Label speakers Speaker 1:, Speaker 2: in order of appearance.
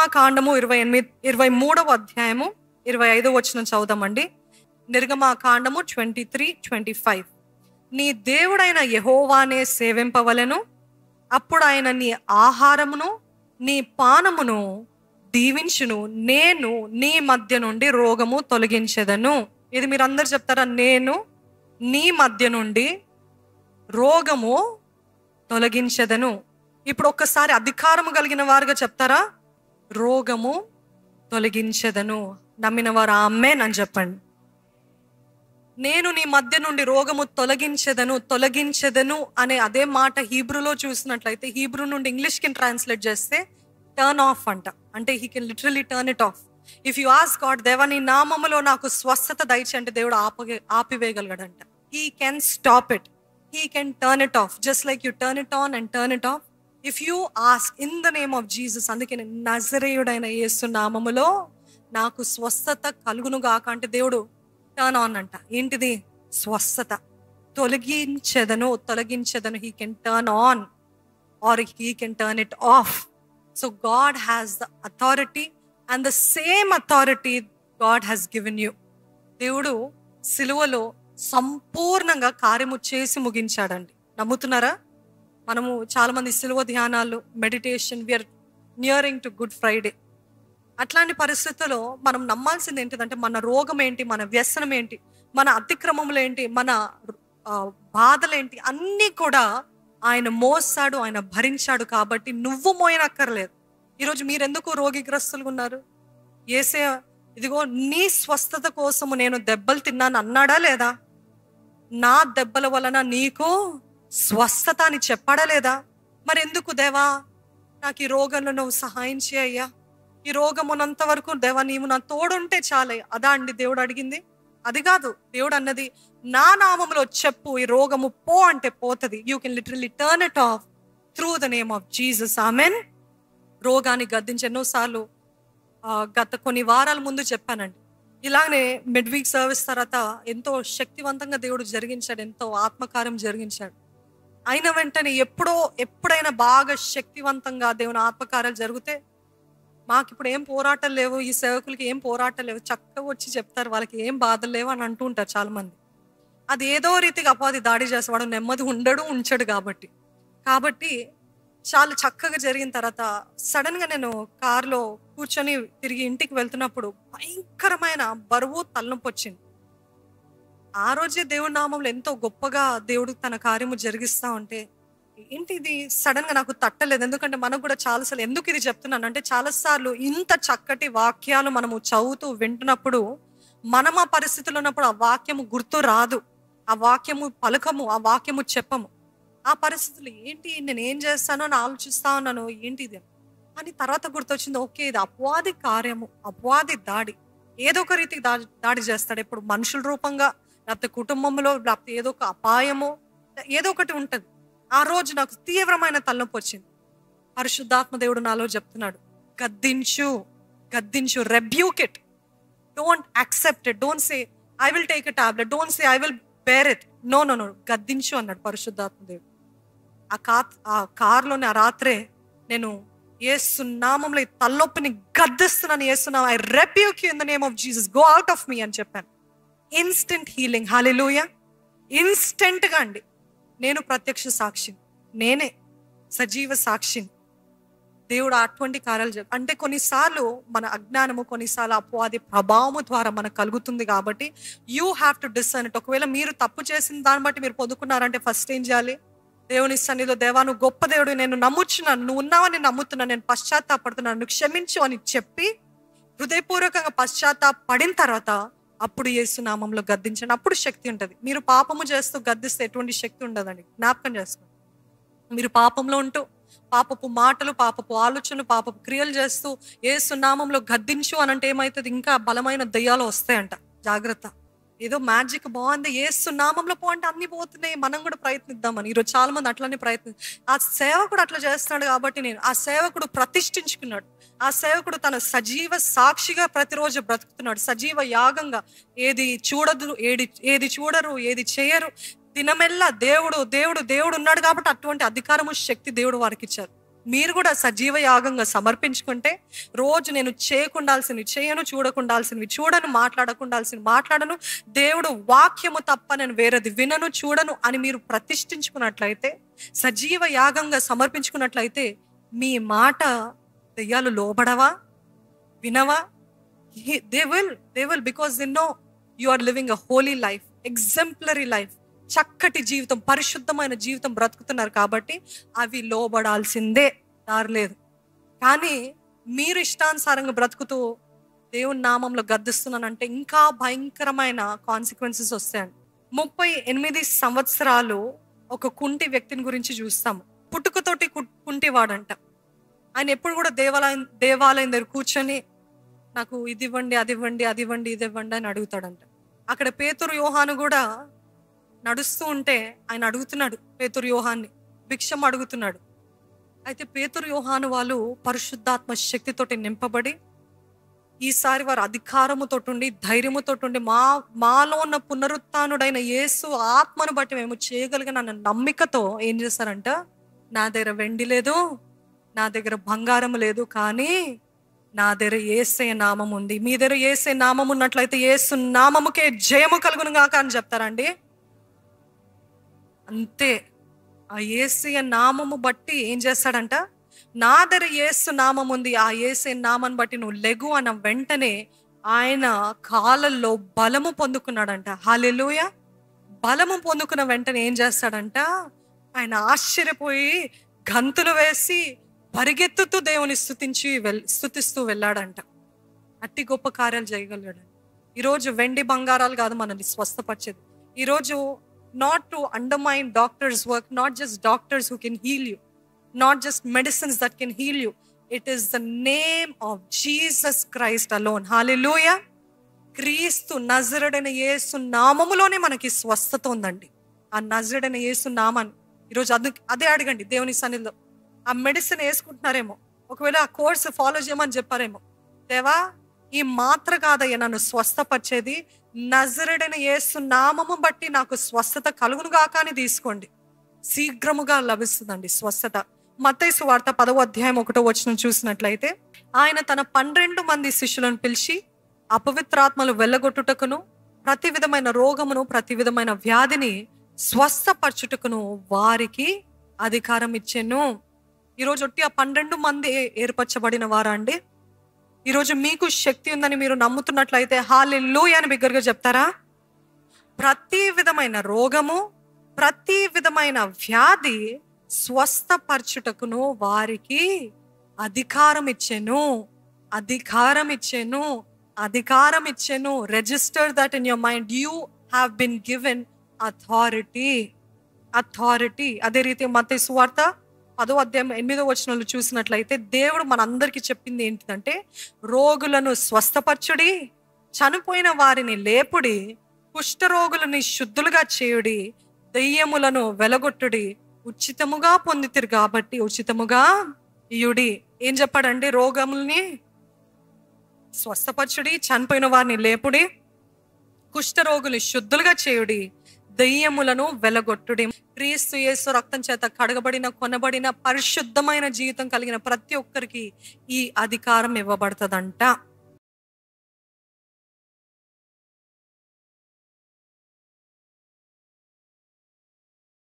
Speaker 1: నిర్గమాకాండము 23వ అధ్యాయము 25వ వచనం చదువుదామండి. నిర్గమాకాండము 23:25. నీ దేవుడైన యెహోవానే సేవింపవలెను, అప్పుడు ఆయన నీ ఆహారమును నీ పానమును దీవించును, నేను నీ మధ్య నుండి రోగము తొలగించెదను. ఇది మీరు అందరు చెప్తారా? నేను నీ మధ్య నుండి రోగము తొలగించెదను. ఇప్పుడు ఒక్కసారి అధికారము కలిగిన వారుగా చెప్తారా? రోగము తొలగించెదను. నమ్మిన వారు ఆమేన్ అని చెప్పండి. నేను నీ మధ్య నుండి రోగము తొలగించెదను అనే అదే మాట హీబ్రూలో చూసినట్లయితే, హీబ్రూ నుండి ఇంగ్లీష్కి ట్రాన్స్లేట్ చేస్తే టర్న్ ఆఫ్ అంట. అంటే he can literally turn it off. If you ask God, దేవా నీ నామములో నాకు స్వస్థత దయచేయి అంటే దేవుడు ఆపివేయగలగడంట. He can stop it, he can turn it off, just like you turn it on and turn it off. If you ask in the name of Jesus, అందుకే నజరేయుడైన యేసు నామములో నాకు స్వస్థత కలుగును గాక అంటే దేవుడు టర్న్ ఆన్ అంట. ఏంటిది? స్వస్థత. తొలగించెదను. He can turn on or he can turn it off. So God has the authority and the same authority God has given you. దేవుడు సిలువలో సంపూర్ణంగా కార్యము చేసి ముగించాడండి. నమ్ముతున్నారా? మనము చాలా మంది సిలువ ధ్యానాలు, meditation, we're nearing to Good Friday. అట్లాంటి పరిస్థితుల్లో మనం నమ్మాల్సింది ఏంటిదంటే, మన రోగం ఏంటి, మన వ్యసనం ఏంటి, మన అతిక్రమములు ఏంటి, మన బాధలేంటి, అన్నీ కూడా ఆయన మోసాడు, ఆయన భరించాడు. కాబట్టి నువ్వు మోయనక్కర్లేదు. ఈరోజు మీరెందుకు రోగిగ్రస్తులుగా ఉన్నారు? యేసయ్య ఇదిగో నీ స్వస్థత కోసము నేను దెబ్బలు తిన్నాను అన్నాడా లేదా? నా దెబ్బల వలన నీకు స్వస్థత అని చెప్పాడా లేదా? మరి ఎందుకు దేవా నాకు ఈ రోగంలో నువ్వు సహాయం చేయయ్యా, ఈ రోగం ఉన్నంత వరకు దేవా నీవు నా తోడుంటే చాలే, అదా అండి దేవుడు అడిగింది? అది కాదు. దేవుడు అన్నది, నా నామములో చెప్పు, ఈ రోగము పో అంటే పోతుంది. You can literally turn it of through the name of Jesus. Amen. రోగాన్ని గద్దించి ఎన్నోసార్లు గత కొన్ని వారాల ముందు చెప్పానండి. ఇలానే మిడ్ వీక్ సర్వీస్ తర్వాత ఎంతో శక్తివంతంగా దేవుడు జరిగించాడు, ఎంతో ఆత్మకార్యం జరిగించాడు. అయిన వెంటనే ఎప్పుడైనా బాగా శక్తివంతంగా దేవుని ఆత్మకార్యాలు జరిగితే మాకు ఇప్పుడు ఏం పోరాటాలు లేవు, ఈ సేవకులకి ఏం పోరాటాలు లేవు, చక్కగా వచ్చి చెప్తారు, వాళ్ళకి ఏం బాధలు లేవు అని అంటూ ఉంటారు చాలా మంది. అది ఏదో రీతిగా అపాధి దాడి చేసేవాడు, నెమ్మది ఉంచడు కాబట్టి చాలా చక్కగా జరిగిన తర్వాత సడన్ గా నేను కారులో కూర్చొని తిరిగి ఇంటికి వెళ్తున్నప్పుడు భయంకరమైన బరువు తలనొప్పి వచ్చింది. ఆ రోజే దేవుడి నామంలో ఎంతో గొప్పగా దేవుడు తన కార్యము జరిగిస్తా ఉంటే ఏంటి ఇది సడన్ గా నాకు తట్టలేదు. ఎందుకంటే మనకు కూడా చాలాసార్లు, ఎందుకు ఇది చెప్తున్నాను అంటే, చాలాసార్లు ఇంత చక్కటి వాక్యాలు మనము చదువుతూ వింటున్నప్పుడు మనం ఆ పరిస్థితుల్లో ఉన్నప్పుడు ఆ వాక్యము గుర్తు రాదు, ఆ వాక్యము పలకము, ఆ వాక్యము చెప్పము. ఆ పరిస్థితులు ఏంటి, నేను ఏం చేస్తానో అని ఆలోచిస్తా ఉన్నాను, ఏంటి ఇది అని తర్వాత గుర్తొచ్చింది, ఓకే ఇది అపవాది కార్యము, అపవాది దాడి. ఏదో ఒక రీతికి దాడి చేస్తాడు. ఇప్పుడు మనుషుల రూపంగా, లేకపోతే కుటుంబంలో, లేకపోతే ఏదో ఒక అపాయమో ఏదో ఒకటి ఉంటుంది. ఆ రోజు నాకు తీవ్రమైన తలనొప్పి వచ్చింది. పరిశుద్ధాత్మ దేవుడు నాలో చెప్తున్నాడు, గద్దించు, rebuke it, don't accept it, don't say I will take a tablet, don't say I will bear it, no, గద్దించు అన్నాడు పరిశుద్ధాత్మ దేవుడు. ఆ కారులోని ఆ రాత్రే నేను యేసు నామములో ఈ తలనొప్పిని గద్దిస్తున్నాను, యేసునామములో I rebuke you in the name of Jesus, go out of me అని చెప్పాను. Instant healing. హల్లెలూయా. ఇన్స్టెంట్ గా అండి. నేను ప్రత్యక్ష సాక్షిని, నేనే సజీవ సాక్షిని. దేవుడు అటువంటి కార్యాలు అంటే కొన్నిసార్లు మన అజ్ఞానము, కొన్నిసార్లు అపవాది ప్రభావము ద్వారా మనకు కలుగుతుంది. కాబట్టి you have to discern it. ఒకవేళ మీరు తప్పు చేసిన దాన్ని బట్టి మీరు పొందుకున్నారంటే ఫస్ట్ ఏం చేయాలి? దేవుని సన్నిధిలో, దేవా నువ్వు గొప్ప దేవుడు, నేను నమ్ముచున్నాను, నువ్వు ఉన్నావని నమ్ముతున్నాను, నేను పశ్చాత్తాపడుతున్నాను, నువ్వు క్షమించు అని చెప్పి హృదయపూర్వకంగా పశ్చాత్తాపడిన తర్వాత అప్పుడు యేసు నామంలో గద్దించండి. అప్పుడు శక్తి ఉంటుంది. మీరు పాపము చేస్తూ గద్దిస్తే ఎటువంటి శక్తి ఉండదండి. జ్ఞాపకం చేసుకోండి. మీరు పాపంలో ఉంటూ పాపపు మాటలు, పాపపు ఆలోచనలు, పాపపు క్రియలు చేస్తూ యేసు నామంలో గద్దించు అనంటే ఏమవుతుంది? ఇంకా బలమైన దయ్యాలు వస్తాయంట. జాగ్రత్త. ఏదో మ్యాజిక్ బాగుంది, యేసు నామంలో పో అంటే అన్ని పోతున్నాయి, మనం కూడా ప్రయత్నిద్దామని. ఈరోజు చాలా మంది అట్లనే ఆ సేవకుడు అట్లా చేస్తున్నాడు కాబట్టి ఆ సేవకుడు ప్రతిష్ఠించుకున్నాడు. ఆ సేవకుడు తన సజీవ సాక్షిగా ప్రతిరోజు బ్రతుకుతున్నాడు, సజీవ యాగంగా. ఏది చూడరు, ఏది చేయరు, దినమెల్లా దేవుడు ఉన్నాడు కాబట్టి అటువంటి అధికారము, శక్తి దేవుడు వారికి ఇచ్చారు. మీరు కూడా సజీవ యాగంగా సమర్పించుకుంటే, రోజు నేను చేయకుండాల్సినవి చేయను, చూడకుండాల్సినవి చూడను, మాట్లాడకుండాల్సినవి మాట్లాడను, దేవుడు వాక్యము తప్ప నేను వేరేది వినను, చూడను అని మీరు ప్రతిష్ఠించుకున్నట్లయితే, సజీవ యాగంగా సమర్పించుకున్నట్లయితే, మీ మాట దెయ్యాలు లోబడవా, వినవా? They will because they know you are living a holy life, exemplary life, చక్కటి జీవితం, పరిశుద్ధమైన జీవితం బ్రతుకుతున్నారు కాబట్టి అవి లోబడాల్సిందే, దారలేదు. కానీ మీరు ఇష్టానుసారంగా బ్రతుకుతూ దేవుని నామంలో గద్దిస్తున్నానంటే ఇంకా భయంకరమైన కాన్సిక్వెన్సెస్ వస్తాయండి. 38 సంవత్సరాలు ఒక కుంటి వ్యక్తిని గురించి చూస్తాము. పుట్టుకతోటి కుంటివాడంట. ఆయన ఎప్పుడు కూడా దేవాలయం దగ్గర కూర్చొని నాకు ఇది ఇవ్వండి, అది ఇవ్వండి, అది ఇవ్వండి, ఇది ఇవ్వండి అని అడుగుతాడంట. అక్కడ పేతురు యోహాను కూడా నడుస్తూ ఉంటే ఆయన అడుగుతున్నాడు, పేతురు యోహాన్ని భిక్షం అడుగుతున్నాడు. అయితే పేతురు యోహాను వాళ్ళు పరిశుద్ధాత్మ శక్తితోటి నింపబడి, ఈసారి వారు అధికారముతోటి ధైర్యముతోటి మాలో ఉన్న పునరుత్థానుడైన యేసు ఆత్మను బట్టి మేము చేయగలిగిన నమ్మికతో ఏం చేస్తారంట, నా దగ్గర వెండి లేదు, నా దగ్గర బంగారం లేదు, కానీ నా దగ్గర యేసే నామం ఉంది. మీ దగ్గర యేసే నామం ఉన్నట్లయితే యేసు నామముకే జయము కలుగును గాక అని చెప్తారండి. అంతే. ఆ యేసయ్య నామము బట్టి ఏం చేస్తాడంట, నా దగ్గర యేసు నామం ఉంది, ఆ యేసే నామాన్ని బట్టి నువ్వు లెగు అన్న వెంటనే ఆయన కాళ్ళల్లో బలము పొందుకున్నాడంట. హల్లెలూయా. బలము పొందుకున్న వెంటనే ఏం చేస్తాడంట, ఆయన ఆశ్చర్యపోయి గంతులు వేసి పరిగెత్తుతూ దేవుని స్తుతిస్తూ వెళ్ళాడంట. అట్టి గొప్ప కార్యాలు చేయగలిగాడు. ఈరోజు వెండి బంగారాలు కాదు మనల్ని స్వస్థపరిచేది. ఈరోజు not to undermine doctors' work, not just doctors who can heal you, not just medicines that can heal you. It is the name of Jesus Christ alone. Hallelujah. క్రీస్తు నజరుడైన యేసు నామములోనే మనకి స్వస్థత ఉందండి. ఆ నజరుడైన యేసు నామాన్ని ఈరోజు అదే అడగండి దేవుని సన్నిధిలో. ఆ మెడిసిన్ వేసుకుంటున్నారేమో, ఒకవేళ ఆ కోర్సు ఫాలో చేయమని చెప్పారేమో, దేవా ఈ మాత్ర కాదయ్యా నన్ను స్వస్థపరిచేది, నజరుడైన యేసు నామము బట్టి నాకు స్వస్థత కలుగును గాక అని తీసుకోండి. శీఘ్రముగా లభిస్తుందండి స్వస్థత. మత్తయి సువార్త 10వ అధ్యాయం 1వ వచనం చూసినట్లయితే, ఆయన తన 12 మంది శిష్యులను పిలిచి అపవిత్రాత్మలు వెళ్ళగొట్టుటకును, ప్రతి విధమైన రోగమును, ప్రతి విధమైన వ్యాధిని స్వస్థపరచుటకును వారికి అధికారం ఇచ్చెను. ఈరోజు ఒట్టి ఆ 12 మంది ఏర్పరచబడిన వారా అండి? ఈరోజు మీకు శక్తి ఉందని మీరు నమ్ముతున్నట్లయితే హల్లెలూయా అని బిగ్గరగా చెప్తారా? ప్రతి విధమైన రోగము, ప్రతి విధమైన వ్యాధి స్వస్థపరచుటకును వారికి అధికారం ఇచ్చెను, అధికారం ఇచ్చెను, అధికారం ఇచ్చెను. Register that in your mind, you have been given authority, authority. అదే రీతి మత్తయి సువార్త 10వ అధ్యాయం 8వ వచనంలో చూసినట్లయితే దేవుడు మనందరికీ చెప్పింది ఏంటిదంటే, రోగులను స్వస్థపరచుడి, చనిపోయిన వారిని లేపుడి, కుష్ఠరోగులని శుద్ధులుగా చేయుడి, దెయ్యములను వెలగొట్టుడి, ఉచితముగా పొందితిరు కాబట్టి ఉచితముగా ఇయుడి. ఏం చెప్పాడండి? రోగముల్ని స్వస్థపరచుడి, చనిపోయిన వారిని లేపుడి, కుష్ఠరోగులు శుద్ధులుగా చేయుడి, దెయ్యములను వెలగొట్టుడి. క్రీస్తు యేసు రక్తం చేత కడగబడిన, కొనబడిన, పరిశుద్ధమైన జీవితం కలిగిన ప్రతి ఒక్కరికి ఈ అధికారం ఇవ్వబడుతుందంట.